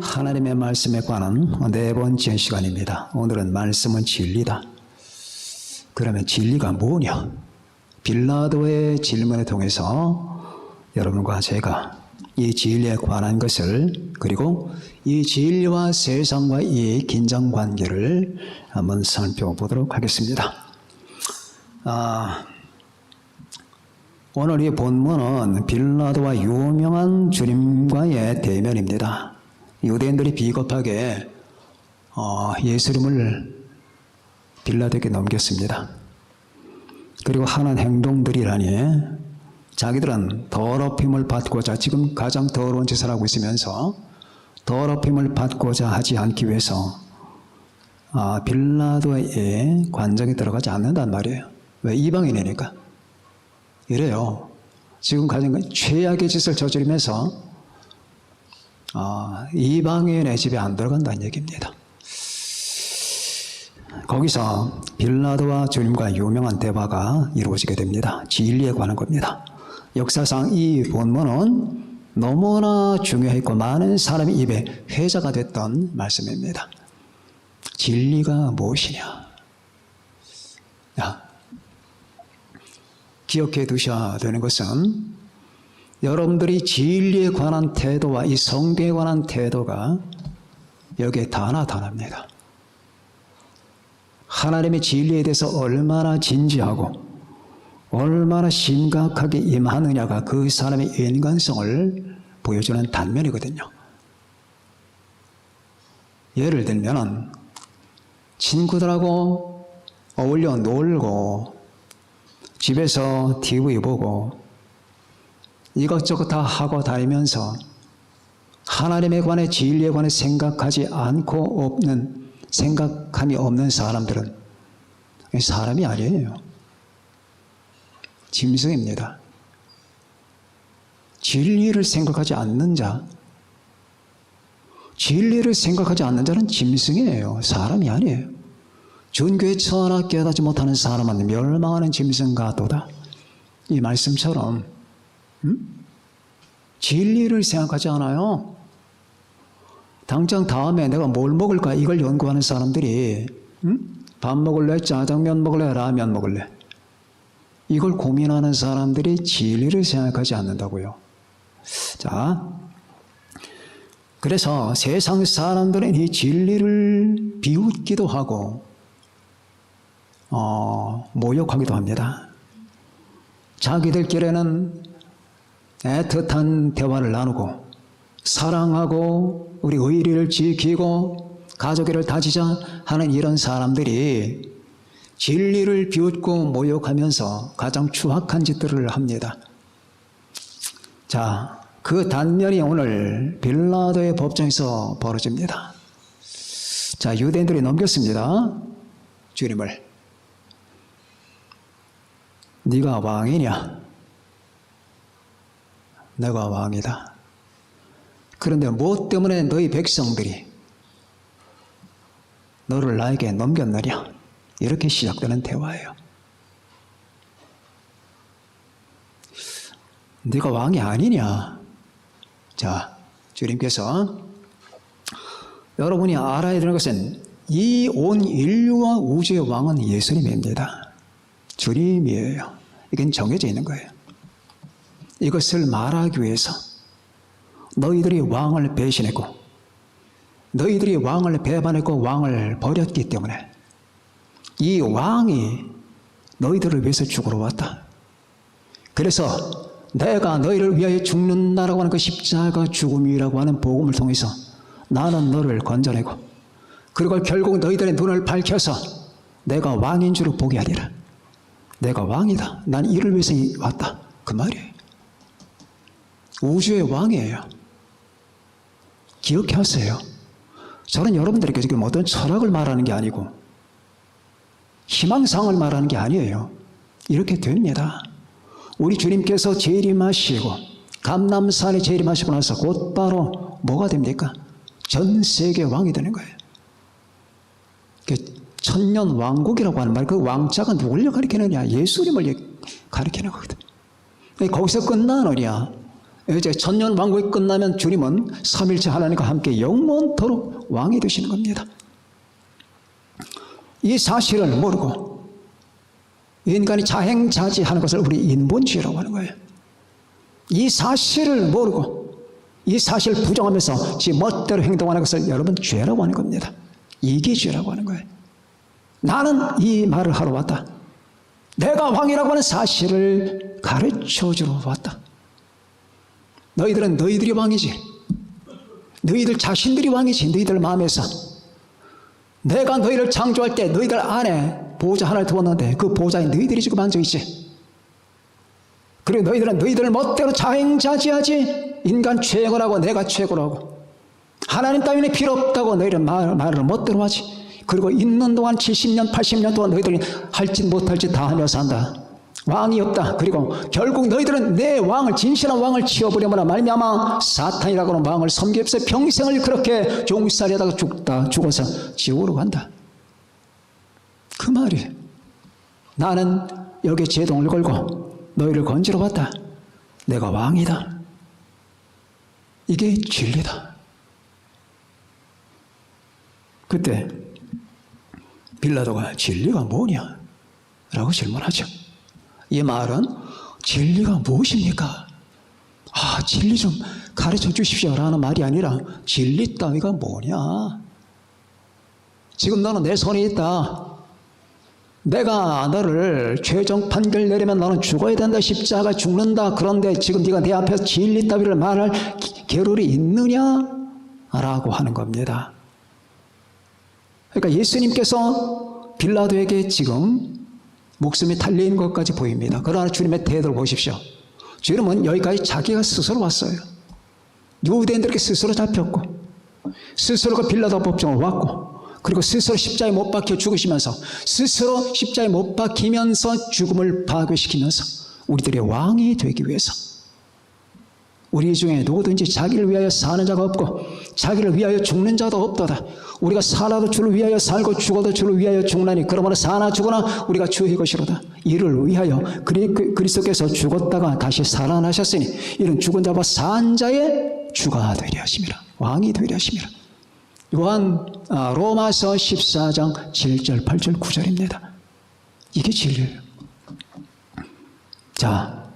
하나님의 말씀에 관한 네 번째 시간입니다. 오늘은 말씀은 진리다. 그러면 진리가 뭐냐? 빌라도의 질문을 통해서 여러분과 제가 이 진리에 관한 것을, 그리고 이 진리와 세상과 이 긴장 관계를 한번 살펴보도록 하겠습니다. 오늘 이 본문은 빌라도와 유명한 주님과의 대면입니다. 유대인들이 비겁하게 예수님을 빌라도에게 넘겼습니다. 그리고 하는 행동들이라니, 자기들은 더럽힘을 받고자, 지금 가장 더러운 짓을 하고 있으면서 더럽힘을 받고자 하지 않기 위해서 빌라도의 관정에 들어가지 않는단 말이에요. 왜? 이방인이니까. 이래요. 지금 가장 최악의 짓을 저지르면서 이방인의 집에 안 들어간다는 얘기입니다. 거기서 빌라도와 주님과 유명한 대화가 이루어지게 됩니다. 진리에 관한 겁니다. 역사상 이 본문은 너무나 중요했고 많은 사람의 입에 회자가 됐던 말씀입니다. 진리가 무엇이냐? 기억해 두셔야 되는 것은, 여러분들이 진리에 관한 태도와 이 성경에 관한 태도가 여기에 다 나타납니다. 하나님의 진리에 대해서 얼마나 진지하고 얼마나 심각하게 임하느냐가 그 사람의 인간성을 보여주는 단면이거든요. 예를 들면 친구들하고 어울려 놀고 집에서 TV 보고 이것저것 다 하고 다니면서 하나님에 관해, 진리에 관해 생각하지 않고 생각함이 없는 사람들은 사람이 아니에요. 짐승입니다. 진리를 생각하지 않는 자, 진리를 생각하지 않는 자는 짐승이에요. 사람이 아니에요. 존귀에 처하나 깨닫지 못하는 사람은 멸망하는 짐승 같도다. 이 말씀처럼 진리를 생각하지 않아요. 당장 다음에 내가 뭘 먹을까 이걸 연구하는 사람들이 밥 먹을래? 짜장면 먹을래? 라면 먹을래? 이걸 고민하는 사람들이 진리를 생각하지 않는다고요. 자, 그래서 세상 사람들은 이 진리를 비웃기도 하고 모욕하기도 합니다. 자기들끼리는 애틋한 대화를 나누고 사랑하고 우리 의리를 지키고 가족애를 다지자 하는 이런 사람들이 진리를 비웃고 모욕하면서 가장 추악한 짓들을 합니다. 자, 그 단면이 오늘 빌라도의 법정에서 벌어집니다. 자, 유대인들이 넘겼습니다. 주님을. 네가 왕이냐? 내가 왕이다. 그런데 무엇 때문에 너희 백성들이 너를 나에게 넘겼느냐? 이렇게 시작되는 대화예요. 네가 왕이 아니냐? 자, 주님께서 여러분이 알아야 되는 것은 이 온 인류와 우주의 왕은 예수님입니다. 주님이에요. 이건 정해져 있는 거예요. 이것을 말하기 위해서 너희들이 왕을 배신했고 너희들이 왕을 배반했고 왕을 버렸기 때문에 이 왕이 너희들을 위해서 죽으러 왔다. 그래서 내가 너희를 위하여 죽는다라고 하는 그 십자가 죽음이라고 하는 복음을 통해서 나는 너를 건져내고, 그리고 결국 너희들의 눈을 밝혀서 내가 왕인 줄을 보게 하리라. 내가 왕이다. 난 이를 위해서 왔다. 그 말이에요. 우주의 왕이에요. 기억하세요. 저는 여러분들에게 지금 어떤 철학을 말하는 게 아니고 희망상을 말하는 게 아니에요. 이렇게 됩니다. 우리 주님께서 재림하시고 감람산에 재림하시고 나서 곧바로 뭐가 됩니까? 전 세계 왕이 되는 거예요. 천년 왕국이라고 하는 말, 그 왕자가 누굴 가리키느냐? 예수님을 가리키는 거거든. 거기서 끝나느냐? 이제 천년 왕국이 끝나면 주님은 삼일체 하나님과 함께 영원토록 왕이 되시는 겁니다. 이 사실을 모르고 인간이 자행자지하는 것을 우리 인본주의라고 하는 거예요. 이 사실을 모르고 이 사실을 부정하면서 지 멋대로 행동하는 것을 여러분 죄라고 하는 겁니다. 이게 죄라고 하는 거예요. 나는 이 말을 하러 왔다. 내가 왕이라고 하는 사실을 가르쳐주러 왔다. 너희들은 너희들이 왕이지. 너희들 자신들이 왕이지. 너희들 마음에서. 내가 너희를 창조할 때 너희들 안에 보호자 하나를 두었는데 그 보호자에 너희들이 지금 앉아있지. 그리고 너희들은 너희들을 멋대로 자행자지하지. 인간 최고라고 내가 최고라고. 하나님 따위는 필요 없다고 너희들 말을 멋대로 하지. 그리고 있는 동안 70년 80년 동안 너희들이 할짓 못할짓 다 하며 산다. 왕이 없다. 그리고 결국 너희들은 내 왕을 진실한 왕을 치워버리거나 말미암아 사탄이라고 하는 왕을 섬기면서 평생을 그렇게 종살이하다가 죽어서 지옥으로 간다. 그 말이 나는 여기에 제동을 걸고 너희를 건지러 왔다. 내가 왕이다. 이게 진리다. 그때 빌라도가 진리가 뭐냐? 라고 질문하죠. 이 말은 진리가 무엇입니까? 진리 좀 가르쳐 주십시오 라는 말이 아니라 진리 따위가 뭐냐? 지금 너는 내 손에 있다. 내가 너를 최종 판결 내리면 너는 죽어야 된다. 십자가 죽는다. 그런데 지금 네가 내 앞에서 진리 따위를 말할 겨를이 있느냐? 라고 하는 겁니다. 그러니까 예수님께서 빌라도에게 지금 목숨이 달린 것까지 보입니다. 그러나 주님의 태도를 보십시오. 주님은 여기까지 자기가 스스로 왔어요. 유대인들에게 스스로 잡혔고 스스로 그 빌라도 법정을 왔고 그리고 스스로 십자가에 못 박혀 죽으시면서 스스로 십자가에 못 박히면서 죽음을 파괴시키면서 우리들의 왕이 되기 위해서 우리 중에 누구든지 자기를 위하여 사는 자가 없고 자기를 위하여 죽는 자도 없도다. 우리가 살아도 주를 위하여 살고 죽어도 주를 위하여 죽나니 그러므로 사나 죽으나 우리가 주의 것이로다. 이를 위하여 그리스도께서 죽었다가 다시 살아나셨으니 이는 죽은 자와 산 자의 주가 되려 하심이라. 왕이 되려 하심이라. 로마서 14장 7절 8절 9절입니다. 이게 진리예요. 자,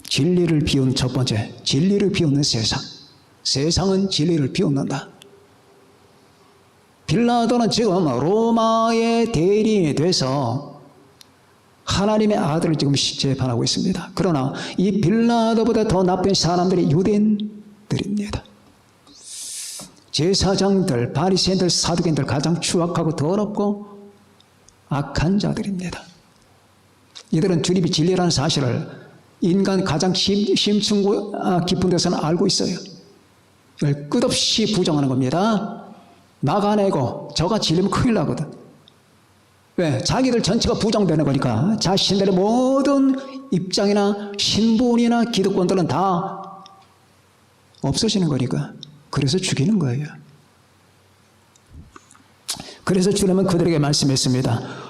진리를 비운 첫 번째, 진리를 비우는 세상. 세상은 진리를 비웃는다. 빌라도는 지금 로마의 대리인이 돼서 하나님의 아들을 지금 재판하고 있습니다. 그러나 이 빌라도보다 더 나쁜 사람들이 유대인들입니다. 제사장들, 바리새인들, 사두개인들 가장 추악하고 더럽고 악한 자들입니다. 이들은 주님이 진리라는 사실을 인간 가장 심층 깊은 데서는 알고 있어요. 이걸 끝없이 부정하는 겁니다. 막아내고 저가 질리면 큰일 나거든. 왜? 자기들 전체가 부정되는 거니까 자신들의 모든 입장이나 신분이나 기득권들은 다 없어지는 거니까. 그래서 죽이는 거예요. 그래서 주님은 그들에게 말씀했습니다.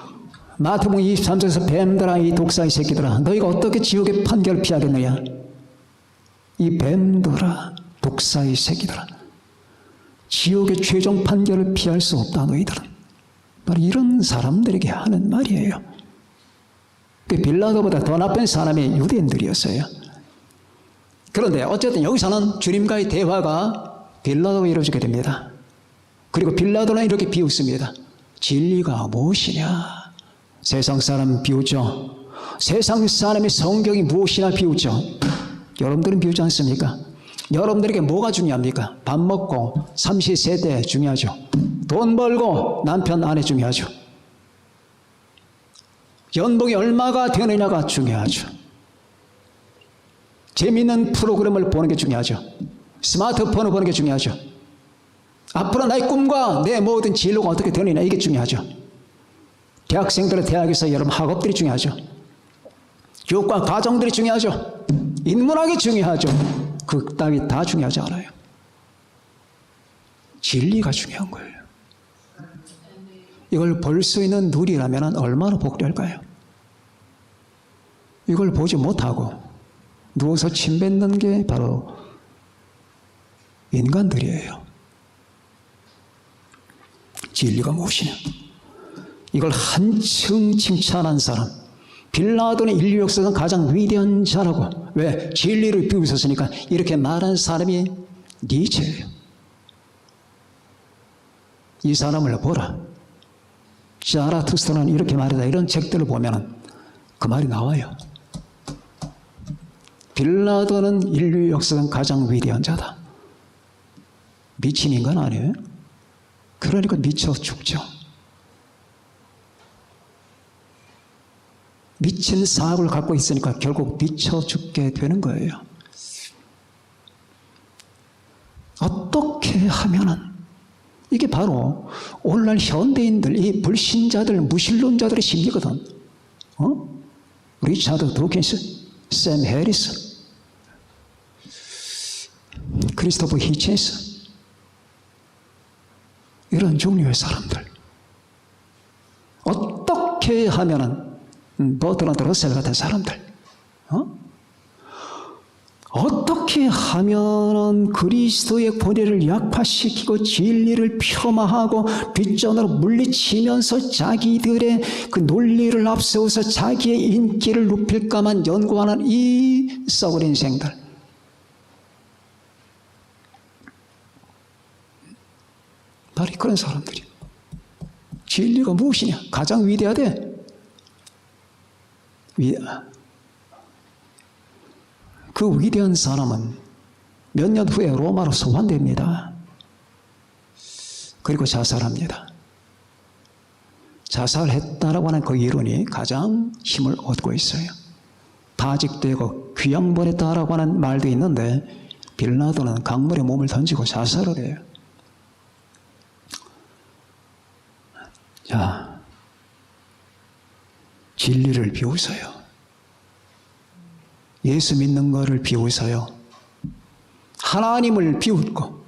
마태복음 23장에서 뱀들아 이 독사의 새끼들아 너희가 어떻게 지옥의 판결을 피하겠느냐. 이 뱀들아 독사의 새끼들아 지옥의 최종 판결을 피할 수 없다. 너희들은 바로 이런 사람들에게 하는 말이에요. 그 빌라도보다 더 나쁜 사람이 유대인들이었어요. 그런데 어쨌든 여기서는 주님과의 대화가 빌라도가 이루어지게 됩니다. 그리고 빌라도는 이렇게 비웃습니다. 진리가 무엇이냐. 세상 사람 비웃죠. 세상 사람의 성경이 무엇이나 비웃죠. 여러분들은 비웃지 않습니까? 여러분들에게 뭐가 중요합니까? 밥 먹고 삼시세대 중요하죠. 돈 벌고 남편 아내 중요하죠. 연봉이 얼마가 되느냐가 중요하죠. 재미있는 프로그램을 보는 게 중요하죠. 스마트폰을 보는 게 중요하죠. 앞으로 나의 꿈과 내 모든 진로가 어떻게 되느냐 이게 중요하죠. 대학생들은 대학에서 여러분 학업들이 중요하죠. 교육과 과정들이 중요하죠. 인문학이 중요하죠. 그 따위 다 중요하지 않아요. 진리가 중요한 거예요. 이걸 볼 수 있는 눈이라면 얼마나 복될까요? 이걸 보지 못하고 누워서 침 뱉는 게 바로 인간들이에요. 진리가 무엇이냐? 이걸 한층 칭찬한 사람, 빌라도는 인류 역사상 가장 위대한 자라고. 왜? 진리를 비웃었으니까. 이렇게 말한 사람이 니체예요. 이 사람을 보라. 자라투스트는 이렇게 말이다. 이런 책들을 보면 그 말이 나와요. 빌라도는 인류 역사상 가장 위대한 자다. 미친 인간 아니에요? 그러니까 미쳐 죽죠. 미친 사업을 갖고 있으니까 결국 미쳐 죽게 되는 거예요. 어떻게 하면은, 이게 바로 오늘날 현대인들, 이 불신자들, 무신론자들의 심리거든. 리차드 도킨스, 샘 해리스, 크리스토퍼 히친스, 이런 종류의 사람들. 어떻게 하면은, 버트란드 러셀 같은 사람들, 어떻게 하면은 그리스도의 권위를 약화시키고 진리를 폄하하고 뒷전으로 물리치면서 자기들의 그 논리를 앞세워서 자기의 인기를 높일까만 연구하는 이 썩은 인생들. 바로 그런 사람들이. 진리가 무엇이냐? 가장 위대하대. 그 위대한 사람은 몇 년 후에 로마로 소환됩니다. 그리고 자살합니다. 자살했다라고 하는 그 이론이 가장 힘을 얻고 있어요. 파직되고 귀양보냈다라고 하는 말도 있는데 빌라도는 강물에 몸을 던지고 자살을 해요. 자, 진리를 비웃어요. 예수 믿는 것을 비웃어요. 하나님을 비웃고,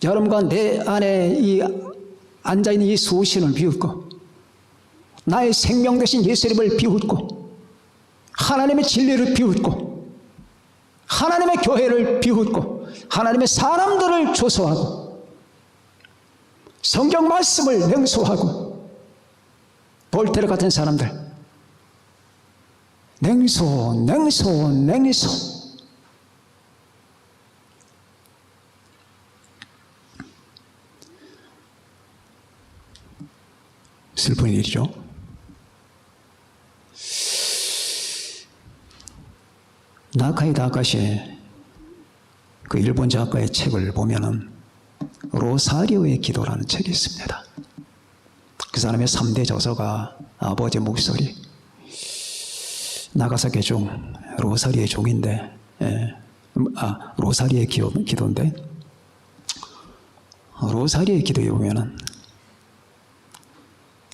여러분과 내 안에 이 앉아있는 이 수신을 비웃고, 나의 생명 되신 예수님을 비웃고, 하나님의 진리를 비웃고, 하나님의 교회를 비웃고, 하나님의 사람들을 조소하고, 성경 말씀을 냉소하고, 볼테르 같은 사람들, 냉소. 슬픈 일이죠. 나카이 다카시, 그 일본 작가의 책을 보면은 로사리오의 기도라는 책이 있습니다. 그 사람의 3대 저서가 아버지 목소리, 나가사키 종, 로사리의 종인데, 로사리의 기도인데, 로사리의 기도에 보면은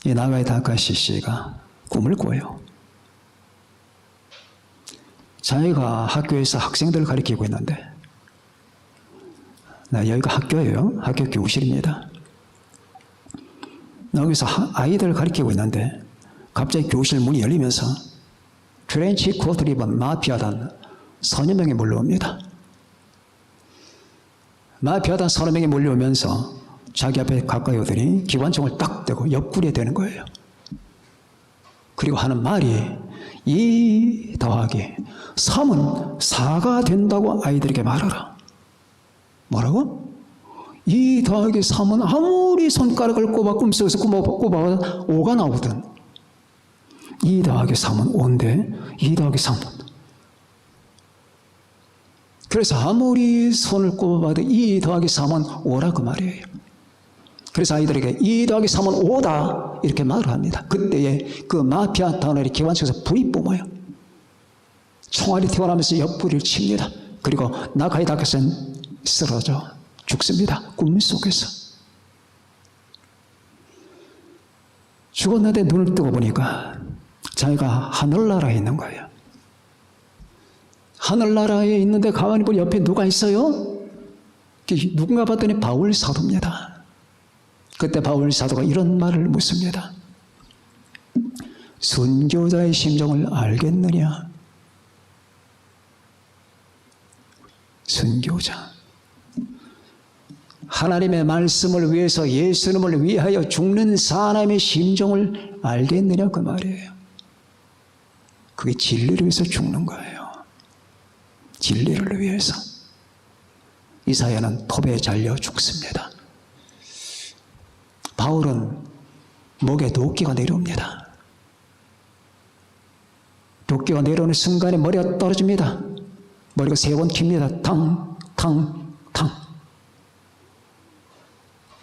이 나가이 다카시 씨가 꿈을 꿔요. 자기가 학교에서 학생들을 가르치고 있는데, 여기가 학교예요. 학교 교실입니다. 여기서 아이들을 가르치고 있는데 갑자기 교실 문이 열리면서 트렌치 코트를 입은 마피아단 서너 명이 몰려옵니다. 마피아단 서너 명이 몰려오면서 자기 앞에 가까이 오더니 기관총을 딱 대고 옆구리에 대는 거예요. 그리고 하는 말이 2 더하기 3은 4가 된다고 아이들에게 말하라. 뭐라고? 2 더하기 3은 아무리 손가락을 꼽아 꿈속에서 꼽아봐도 5가 나오거든. 2 더하기 3은 5인데 2 더하기 3은. 그래서 아무리 손을 꼽아봐도 2 더하기 3은 5라 그 말이에요. 그래서 아이들에게 2 더하기 3은 5다 이렇게 말을 합니다. 그때에 그 마피아 단원의 기관총에서 불이 뿜어요. 총알이 튀어나오면서 옆구리를 칩니다. 그리고 나카이 다카시는 쓰러져 죽습니다. 꿈속에서. 죽었는데 눈을 뜨고 보니까 자기가 하늘나라에 있는 거예요. 하늘나라에 있는데 가만히 보니 옆에 누가 있어요? 누군가 봤더니 바울 사도입니다. 그때 바울 사도가 이런 말을 묻습니다. 순교자의 심정을 알겠느냐? 순교자. 하나님의 말씀을 위해서 예수님을 위하여 죽는 사람의 심정을 알겠느냐 그 말이에요. 그게 진리를 위해서 죽는 거예요. 진리를 위해서. 이사야는 톱에 잘려 죽습니다. 바울은 목에 도끼가 내려옵니다. 도끼가 내려오는 순간에 머리가 떨어집니다. 머리가 3번 깁니다. 탕, 탕, 탕.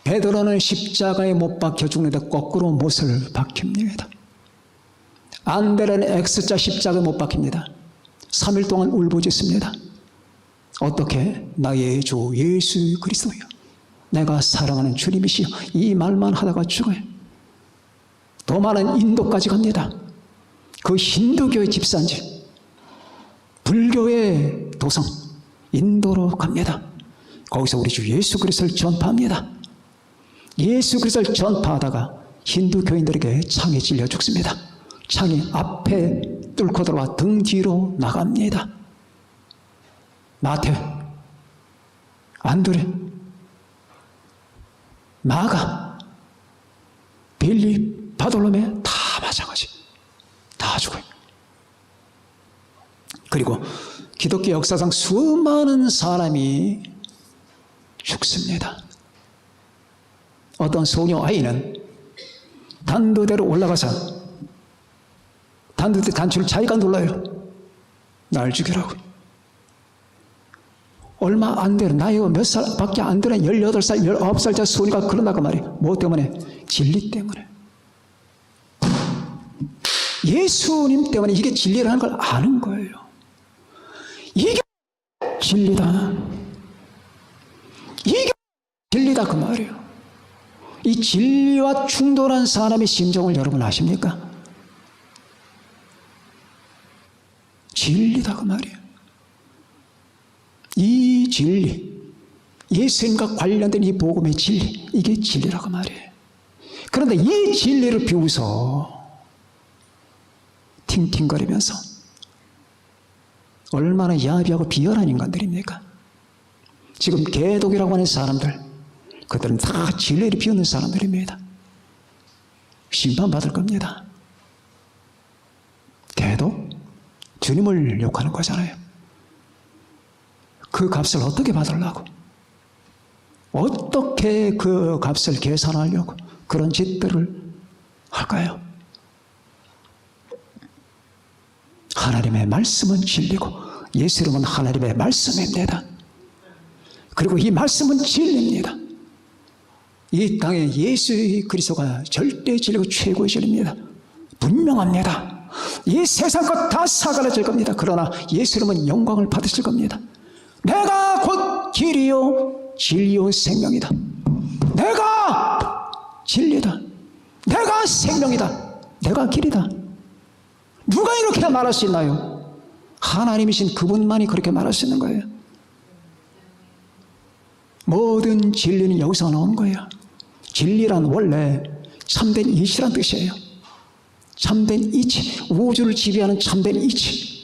베드로는 십자가에 못 박혀 죽는데 거꾸로 못을 박힙니다. 안드레는 X자 십자가에 못 박힙니다. 3일 동안 울부짖습니다. 어떻게? 나의 주 예수 그리스도여, 내가 사랑하는 주님이시여, 이 말만 하다가 죽어요. 더 많은 인도까지 갑니다. 그 힌두교의 집산지, 불교의 도성 인도로 갑니다. 거기서 우리 주 예수 그리스도를 전파합니다. 예수 그리스도를 전파하다가 힌두교인들에게 창에 찔려 죽습니다. 창이 앞에 뚫고 들어와 등 뒤로 나갑니다. 마태, 안드레, 마가, 빌립, 바돌로메 다 마찬가지. 다 죽어요. 그리고 기독교 역사상 수많은 사람이 죽습니다. 어떤 소녀 아이는 단두대로 올라가서 단두대 단추를 자기가 눌러요. 날 죽이라고. 얼마 안 되는, 나이가 몇 살밖에 안 되는 18살, 19살짜리 소녀가 그런다고 말이에요. 뭐 때문에? 진리 때문에. 예수님 때문에 이게 진리라는 걸 아는 거예요. 이게 진리다. 이게 진리다 그 말이에요. 이 진리와 충돌한 사람의 심정을 여러분 아십니까? 진리다 그 말이에요. 이 진리, 예수님과 관련된 이 복음의 진리, 이게 진리라고 말이에요. 그런데 이 진리를 비웃어 팅팅거리면서 얼마나 야비하고 비열한 인간들입니까? 지금 개독이라고 하는 사람들, 그들은 다 진리를 비웃는 사람들입니다. 심판받을 겁니다. 개독? 주님을 욕하는 거잖아요. 그 값을 어떻게 받으려고? 어떻게 그 값을 계산하려고 그런 짓들을 할까요? 하나님의 말씀은 진리고 예수 이름은 하나님의 말씀입니다. 그리고 이 말씀은 진리입니다. 이 땅에 예수 그리스도가 절대 진리고 최고의 진리입니다. 분명합니다. 이 세상 것 다 사그라질 겁니다. 그러나 예수 이름은 영광을 받으실 겁니다. 내가 곧 길이요 진리요 생명이다. 내가 진리다. 내가 생명이다. 내가 길이다. 누가 이렇게 말할 수 있나요? 하나님이신 그분만이 그렇게 말할 수 있는 거예요. 모든 진리는 여기서 나온 거예요. 진리란 원래 참된 이치란 뜻이에요. 참된 이치, 우주를 지배하는 참된 이치.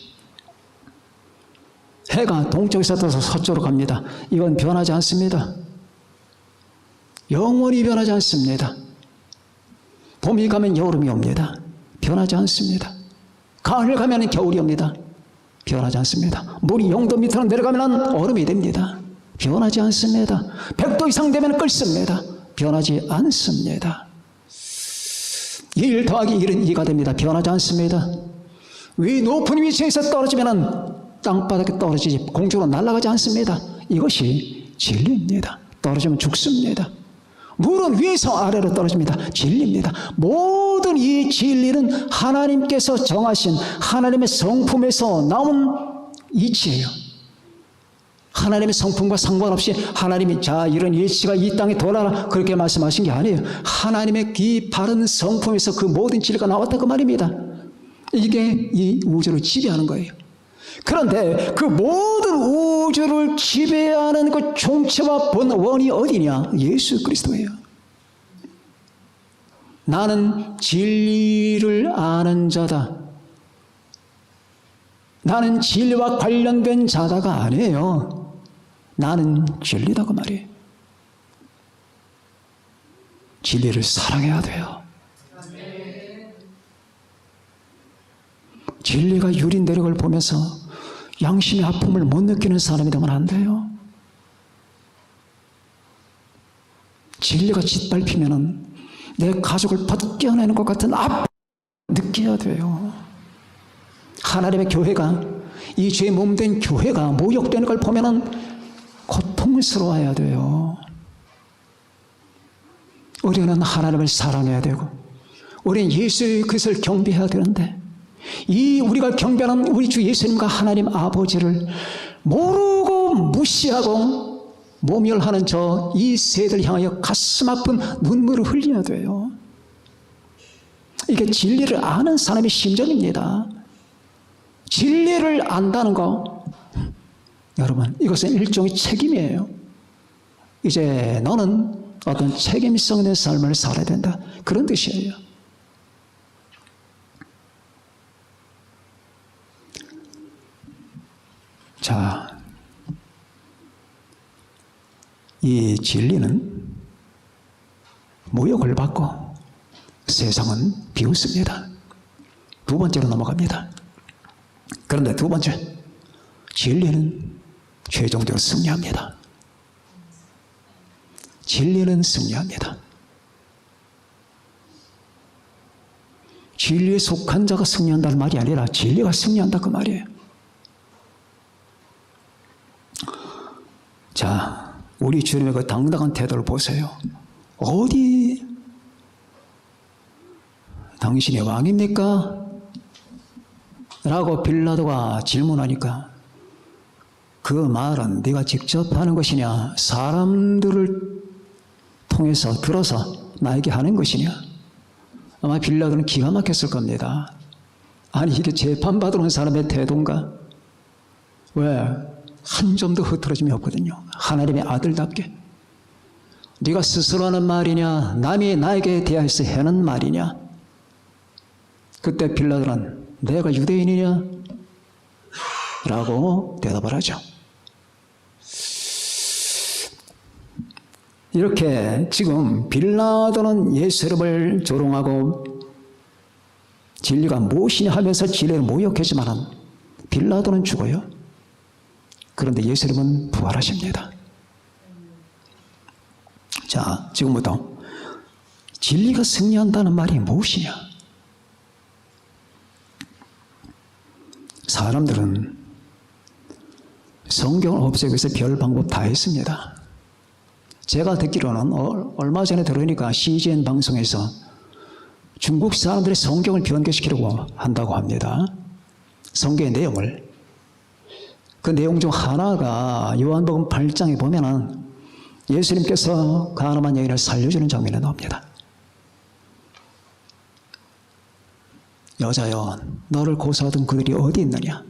해가 동쪽에서 떠서 서쪽으로 갑니다. 이건 변하지 않습니다. 영원히 변하지 않습니다. 봄이 가면 여름이 옵니다. 변하지 않습니다. 가을 가면 겨울이 옵니다. 변하지 않습니다. 물이 0도 밑으로 내려가면 얼음이 됩니다. 변하지 않습니다. 100도 이상 되면 끓습니다. 변하지 않습니다. 1 더하기 1은 2가 됩니다. 변하지 않습니다. 위 높은 위치에서 떨어지면 땅바닥에 떨어지지 공중으로 날아가지 않습니다. 이것이 진리입니다. 떨어지면 죽습니다. 물은 위에서 아래로 떨어집니다. 진리입니다. 모든 이 진리는 하나님께서 정하신 하나님의 성품에서 나온 이치예요. 하나님의 성품과 상관없이 하나님이 자 이런 예시가 이 땅에 돌아라 그렇게 말씀하신 게 아니에요. 하나님의 이 바른 성품에서 그 모든 진리가 나왔다 그 말입니다. 이게 이 우주를 지배하는 거예요. 그런데 그 모든 우주를 지배하는 그 총체와 본원이 어디냐? 예수 그리스도예요. 나는 진리를 아는 자다. 나는 진리와 관련된 자다가 아니에요. 나는 진리다 그 말이에요. 진리를 사랑해야 돼요. 진리가 유린되는 걸 보면서 양심의 아픔을 못 느끼는 사람이 되면 안 돼요. 진리가 짓밟히면은 내 가족을 벗겨내는 것 같은 아픔을 느껴야 돼요. 하나님의 교회가, 이 죄의 몸된 교회가 모욕되는 걸 보면은 고통스러워야 돼요. 우리는 하나님을 사랑해야 되고, 우리는 예수의 그것을 경배해야 되는데, 이 우리가 경배하는 우리 주 예수님과 하나님 아버지를 모르고 무시하고 모멸하는 저 이 세대를 향하여 가슴 아픈 눈물을 흘려야 돼요. 이게 진리를 아는 사람의 심정입니다. 진리를 안다는 거, 여러분, 이것은 일종의 책임이에요. 이제 너는 어떤 책임성 있는 삶을 살아야 된다, 그런 뜻이에요. 자, 이 진리는 모욕을 받고 세상은 비웃습니다. 두 번째로 넘어갑니다. 그런데 두 번째, 진리는 최종적으로 승리합니다. 진리는 승리합니다. 진리에 속한 자가 승리한다는 말이 아니라 진리가 승리한다 그 말이에요. 자, 우리 주님의 그 당당한 태도를 보세요. 어디 당신이 왕입니까? 라고 빌라도가 질문하니까 그 말은 네가 직접 하는 것이냐, 사람들을 통해서 들어서 나에게 하는 것이냐. 아마 빌라도는 기가 막혔을 겁니다. 아니, 이게 재판받으러 온 사람의 태도인가? 왜? 한 점도 흐트러짐이 없거든요. 하나님의 아들답게. 네가 스스로 하는 말이냐, 남이 나에게 대하여서 하는 말이냐. 그때 빌라도는 내가 유대인이냐? 라고 대답을 하죠. 이렇게 지금 빌라도는 예수를 조롱하고 진리가 무엇이냐 하면서 진리를 모욕했지만 빌라도는 죽어요. 그런데 예수님은 부활하십니다. 자, 지금부터 진리가 승리한다는 말이 무엇이냐? 사람들은 성경을 없애기 위해서 별 방법 다 했습니다. 제가 듣기로는 얼마 전에 들으니까 CGN 방송에서 중국 사람들의 성경을 변개시키려고 한다고 합니다. 성경의 내용을. 그 내용 중 하나가 요한복음 8장에 보면은 예수님께서 가늠한 여인을 살려주는 장면이 나옵니다. 여자여, 너를 고소하던 그들이 어디 있느냐?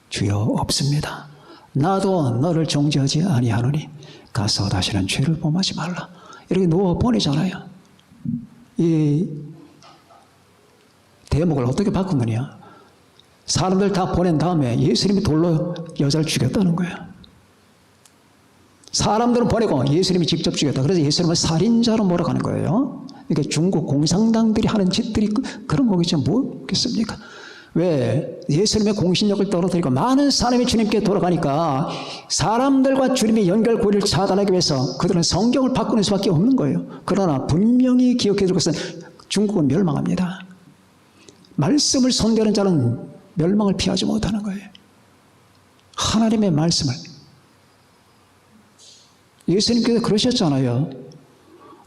주여, 없습니다. 나도 너를 정죄하지 아니하노니 가서 다시는 죄를 범하지 말라. 이렇게 놓아 보내잖아요. 이 대목을 어떻게 바꾸느냐? 사람들 다 보낸 다음에 예수님이 돌로 여자를 죽였다는 거예요. 사람들은 보내고 예수님이 직접 죽였다. 그래서 예수님을 살인자로 몰아가는 거예요. 그러니까 중국 공산당들이 하는 짓들이 그런 거겠죠. 뭐겠습니까? 왜? 예수님의 공신력을 떨어뜨리고 많은 사람이 주님께 돌아가니까 사람들과 주님의 연결고리를 차단하기 위해서 그들은 성경을 바꾸는 수밖에 없는 거예요. 그러나 분명히 기억해 줄 것은 중국은 멸망합니다. 말씀을 선대하는 자는 멸망을 피하지 못하는 거예요. 하나님의 말씀을. 예수님께서 그러셨잖아요.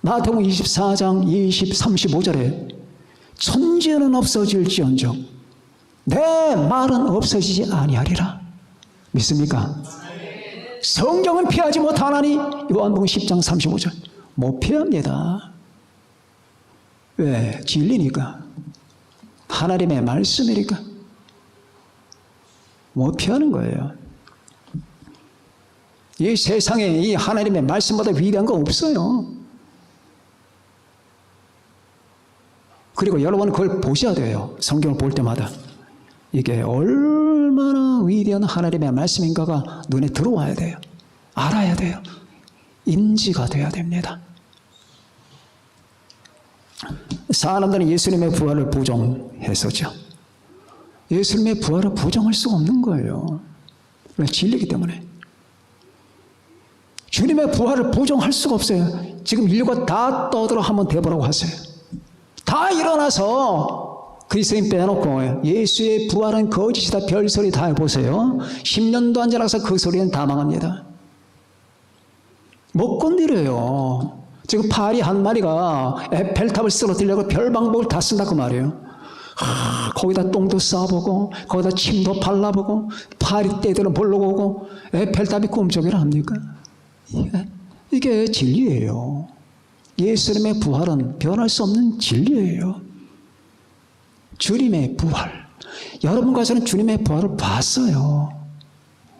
마태복음 24장 20, 35절에 천지는 없어질지언정 내 말은 없어지지 아니하리라. 믿습니까? 성경은 피하지 못하나니 요한복음 10장 35절 못 피합니다. 왜? 진리니까. 하나님의 말씀이니까 못 피하는 거예요. 이 세상에 이 하나님의 말씀보다 위대한 거 없어요. 그리고 여러분 그걸 보셔야 돼요. 성경을 볼 때마다. 이게 얼마나 위대한 하나님의 말씀인가가 눈에 들어와야 돼요. 알아야 돼요. 인지가 돼야 됩니다. 사람들은 예수님의 부활을 부정했었죠. 예수님의 부활을 부정할 수가 없는 거예요. 왜? 진리이기 때문에. 주님의 부활을 부정할 수가 없어요. 지금 인류가 다 떠들어 한번 대보라고 하세요. 다 일어나서 그리스도인 빼놓고 예수의 부활은 거짓이다 별소리 다 해보세요. 10년도 안 지나서 그 소리는 다 망합니다. 못 건드려요. 지금 파리 한 마리가 에펠탑을 쓰러뜨리려고 별 방법을 다 쓴다 그 말이에요. 거기다 똥도 싸보고 거기다 침도 발라보고 파리 떼들은 보러 오고 에펠탑이 꿈쩍이라 합니까? 이게 진리예요. 예수님의 부활은 변할 수 없는 진리예요. 주님의 부활. 여러분과 저는 주님의 부활을 봤어요.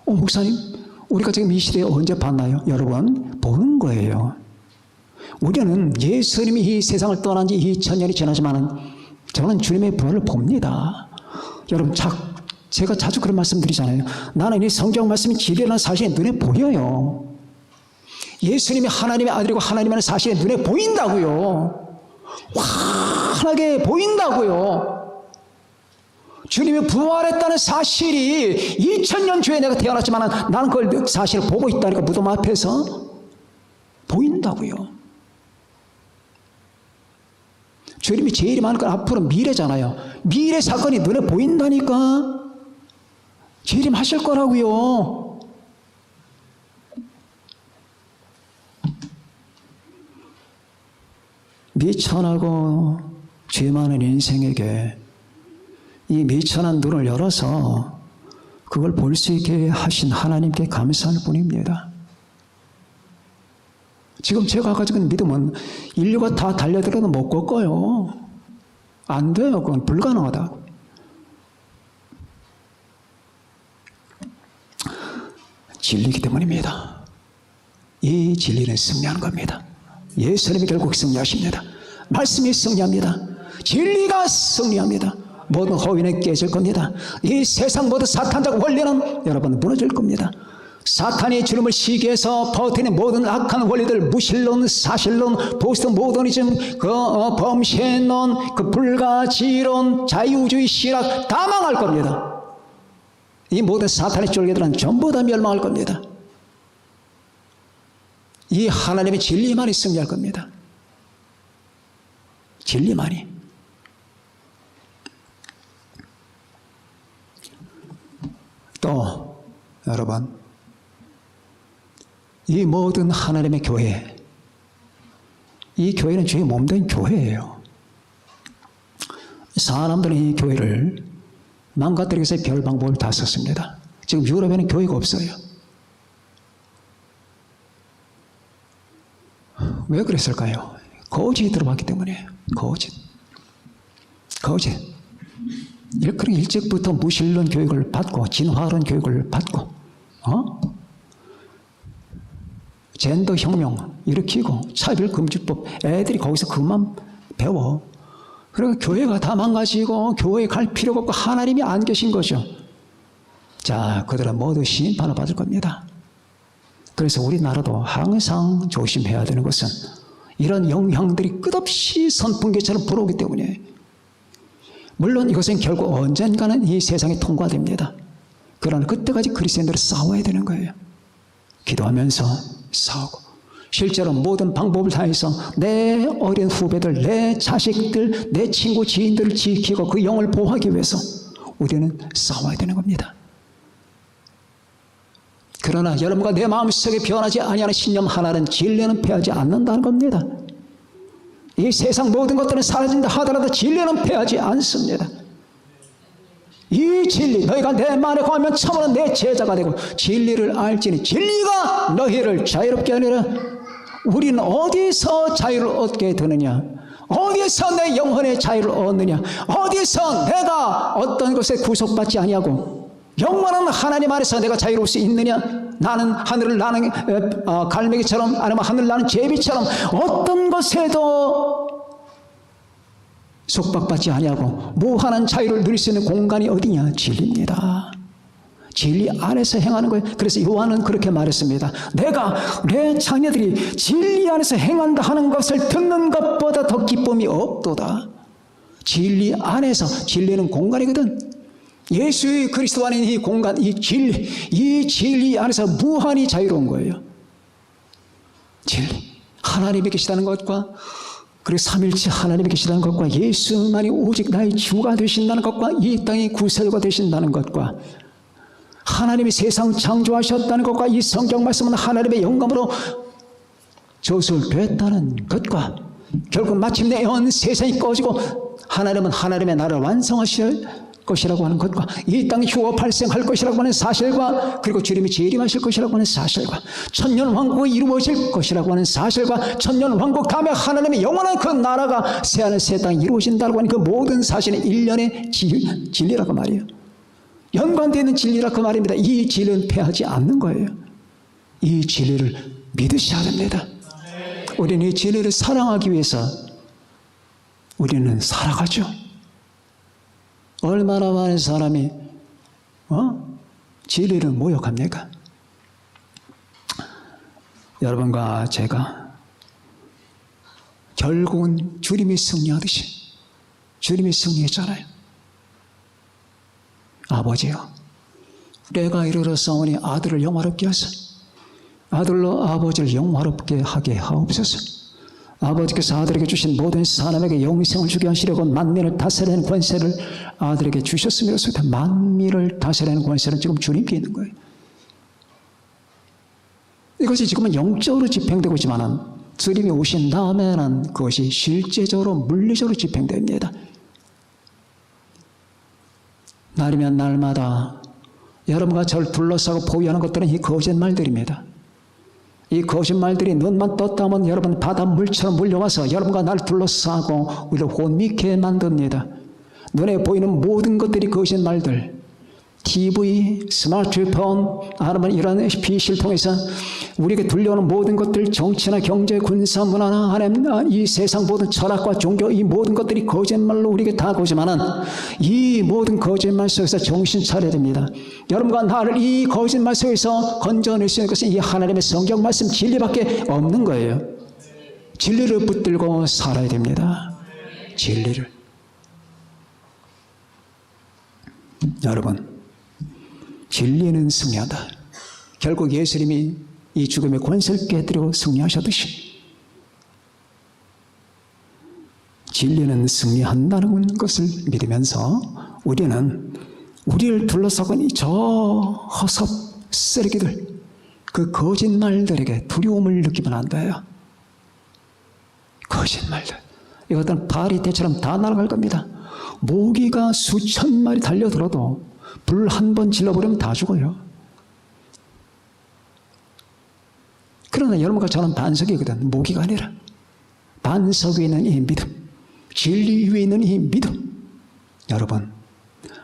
목사님, 우리가 지금 이 시대에 언제 봤나요? 여러분, 보는 거예요. 우리는 예수님이 이 세상을 떠난 지 2000년이 지나지만은 저는 주님의 부활을 봅니다. 여러분, 제가 자주 그런 말씀 드리잖아요. 나는 이 성경 말씀이 진리라는 사실이 눈에 보여요. 예수님이 하나님의 아들이고 하나님의 사실이 눈에 보인다고요. 환하게 보인다고요. 주님이 부활했다는 사실이 2000년 전에 내가 태어났지만 나는 그걸 사실을 보고 있다니까 무덤 앞에서 보인다고요. 주님이 제일 많은 건 앞으로 미래잖아요. 미래 사건이 눈에 보인다니까 재림하실 거라고요. 미천하고 죄 많은 인생에게 이 미천한 눈을 열어서 그걸 볼 수 있게 하신 하나님께 감사할 뿐입니다. 지금 제가 가지고 있는 믿음은 인류가 다 달려들어도 못 꺾어요. 안 돼요. 그건 불가능하다. 진리이기 때문입니다. 이 진리는 승리하는 겁니다. 예수님이 결국 승리하십니다. 말씀이 승리합니다. 진리가 승리합니다. 모든 허위는 깨질 겁니다. 이 세상 모든 사탄적 원리는 여러분 무너질 겁니다. 사탄이 주님을 시기해서 버티는 모든 악한 원리들, 무신론, 사실론, 포스트 모더니즘, 범신론, 불가지론, 자유주의 신학 다 망할 겁니다. 이 모든 사탄의 쫄개들은 전부 다 멸망할 겁니다. 이 하나님의 진리만이 승리할 겁니다. 진리만이. 또 여러분, 이 모든 하나님의 교회, 이 교회는 주의 몸된 교회예요. 사람들은 이 교회를 망가뜨리기 위해서 별 방법을 다 썼습니다. 지금 유럽에는 교회가 없어요. 왜 그랬을까요? 거짓이 들어왔기 때문이에요. 거짓. 일찍부터 무신론 교육을 받고 진화론 교육을 받고 젠더 혁명 일으키고 차별금지법 애들이 거기서 그만 배워. 그리고 교회가 다 망가지고 교회에 갈 필요가 없고 하나님이 안 계신 거죠. 자, 그들은 모두 심판을 받을 겁니다. 그래서 우리나라도 항상 조심해야 되는 것은 이런 영향들이 끝없이 선풍기처럼 불어오기 때문에, 물론 이것은 결국 언젠가는 이 세상에 통과됩니다. 그러나 그때까지 그리스도인들은 싸워야 되는 거예요. 기도하면서 싸우고, 실제로 모든 방법을 다해서 내 어린 후배들, 내 자식들, 내 친구, 지인들을 지키고 그 영을 보호하기 위해서 우리는 싸워야 되는 겁니다. 그러나 여러분과 내 마음속에 변하지 아니하는 신념 하나는 진리는 패하지 않는다는 겁니다. 이 세상 모든 것들은 사라진다 하더라도 진리는 패하지 않습니다. 이 진리, 너희가 내 말에 거하면 참으로 내 제자가 되고 진리를 알지니 진리가 너희를 자유롭게 하리라. 우리는 어디서 자유를 얻게 되느냐? 어디서 내 영혼의 자유를 얻느냐? 어디서 내가 어떤 것에 구속받지 아니하고 영원한 하나님 안에서 내가 자유로울 수 있느냐? 나는 하늘을 나는 갈매기처럼, 아니면 하늘 나는 제비처럼 어떤 것에도 속박받지 아니하고 무한한 자유를 누릴 수 있는 공간이 어디냐? 진리입니다. 진리 안에서 행하는 거예요. 그래서 요한은 그렇게 말했습니다. 내가 내 자녀들이 진리 안에서 행한다 하는 것을 듣는 것보다 더 기쁨이 없도다. 진리 안에서, 진리는 공간이거든. 예수 그리스도 안에 이 공간, 이 진리 안에서 무한히 자유로운 거예요. 진리, 하나님이 계시다는 것과, 그리고 삼일체 하나님이 계시다는 것과, 예수만이 오직 나의 주가 되신다는 것과, 이 땅의 구세주가 되신다는 것과, 하나님이 세상 창조하셨다는 것과, 이 성경 말씀은 하나님의 영감으로 저술됐다는 것과, 결국 마침내 온 세상이 꺼지고 하나님은 하나님의 나라를 완성하실 것이라고 하는 것과, 이 땅에 휴거 발생할 것이라고 하는 사실과, 그리고 주님이 재림하실 것이라고 하는 사실과, 천년 왕국이 이루어질 것이라고 하는 사실과, 천년 왕국 다음에 하나님의 영원한 그 나라가 새하늘 새 땅에 이루어진다고 하는 그 모든 사실은 일련의 진리라고 말이에요. 연관되어 있는 진리라고 말입니다. 이 진리는 패하지 않는 거예요. 이 진리를 믿으셔야 됩니다. 우리는 이 진리를 사랑하기 위해서 우리는 살아가죠. 얼마나 많은 사람이 진리를 모욕합니까? 여러분과 제가 결국은 주님이 승리하듯이, 주님이 승리했잖아요. 아버지요, 내가 이르렀사오니 아들을 영화롭게 하소서. 아들로 아버지를 영화롭게 하게 하옵소서. 아버지께서 아들에게 주신 모든 사람에게 영생을 주게 하시려고 만민을 다스리는 권세를 아들에게 주셨으면서 만민을 다스리는 권세는 지금 주님께 있는 거예요. 이것이 지금은 영적으로 집행되고 있지만 주님이 오신 다음에는 그것이 실제적으로 물리적으로 집행됩니다. 날이면 날마다 여러분과 저를 둘러싸고 포위하는 것들은 이 거짓말들입니다. 이 거짓말들이 눈만 떴다 하면 여러분 바닷물처럼 물려와서 여러분과 나를 둘러싸고 우리를 혼미케 만듭니다. 눈에 보이는 모든 것들이 거짓말들, TV, 스마트폰, 아니면 이런 빛을 통해서 우리에게 들려오는 모든 것들, 정치나 경제, 군사, 문화나 하나님, 이 세상 모든 철학과 종교, 이 모든 것들이 거짓말로 우리에게 다가오지만은 이 모든 거짓말 속에서 정신 차려야 됩니다. 여러분과 나를 이 거짓말 속에서 건져낼 수 있는 것은 이 하나님의 성경 말씀 진리밖에 없는 거예요. 진리를 붙들고 살아야 됩니다. 진리를. 여러분, 진리는 승리한다. 결국 예수님이 이 죽음의 권세를 깨뜨리고 승리하셨듯이 진리는 승리한다는 것을 믿으면서 우리는 우리를 둘러싸고 있는 저 허섭 쓰레기들, 그 거짓말들에게 두려움을 느끼면 안 돼요. 거짓말들, 이것들은 파리떼처럼 다 날아갈 겁니다. 모기가 수천 마리 달려들어도 불 한 번 질러버리면 다 죽어요. 그러나 여러분과 저는 반석이거든. 모기가 아니라 반석 위에 있는 이 믿음, 진리 위에 있는 이 믿음. 여러분,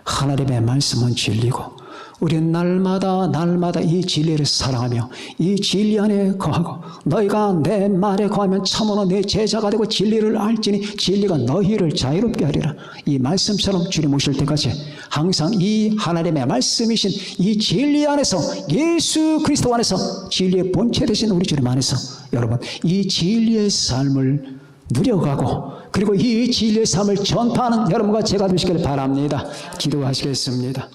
하나님의 말씀은 진리고 우리는 날마다 이 진리를 사랑하며 이 진리 안에 거하고, 너희가 내 말에 거하면 참으로 내 제자가 되고 진리를 알지니 진리가 너희를 자유롭게 하리라. 이 말씀처럼 주님 오실 때까지 항상 이 하나님의 말씀이신 이 진리 안에서, 예수 그리스도 안에서, 진리의 본체 되신 우리 주님 안에서 여러분 이 진리의 삶을 누려가고, 그리고 이 진리의 삶을 전파하는 여러분과 제가 되시길 바랍니다. 기도하시겠습니다.